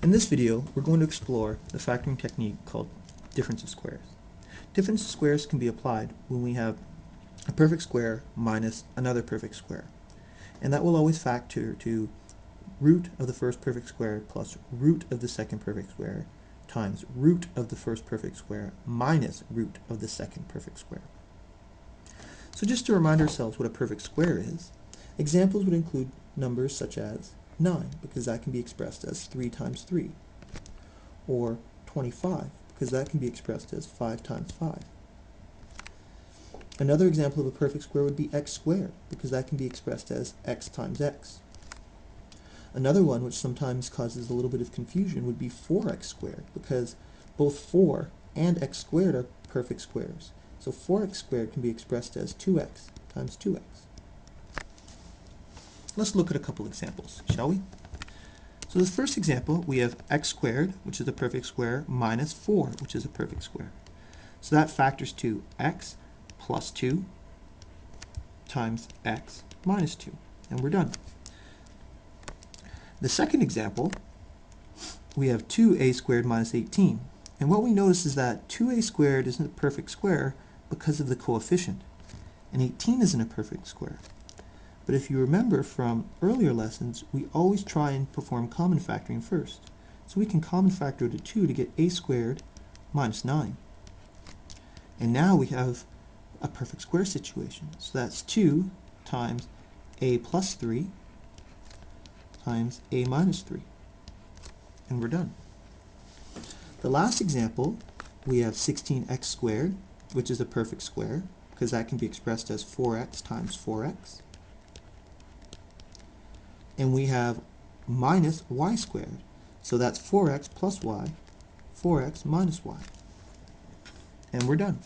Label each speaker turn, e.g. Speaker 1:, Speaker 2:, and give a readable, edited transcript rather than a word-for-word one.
Speaker 1: In this video, we're going to explore the factoring technique called difference of squares. Difference of squares can be applied when we have a perfect square minus another perfect square. And that will always factor to root of the first perfect square plus root of the second perfect square times root of the first perfect square minus root of the second perfect square. So just to remind ourselves what a perfect square is, examples would include numbers such as 9, because that can be expressed as 3 times 3, or 25, because that can be expressed as 5 times 5. Another example of a perfect square would be x squared, because that can be expressed as x times x. Another one, which sometimes causes a little bit of confusion, would be 4x squared, because both 4 and x squared are perfect squares. So 4x squared can be expressed as 2x times 2x. Let's look at a couple examples, shall we? So this first example, we have x squared, which is a perfect square, minus 4, which is a perfect square. So that factors to x plus 2 times x minus 2, and we're done. The second example, we have 2a squared minus 18, and what we notice is that 2a squared isn't a perfect square because of the coefficient, and 18 isn't a perfect square. But if you remember from earlier lessons, we always try and perform common factoring first. So we can common factor to 2 to get a squared minus 9. And now we have a perfect square situation. So that's 2 times a plus 3 times a minus 3. And we're done. The last example, we have 16x squared, which is a perfect square, because that can be expressed as 4x times 4x. And we have minus y squared. So that's 4x plus y, 4x minus y. And we're done.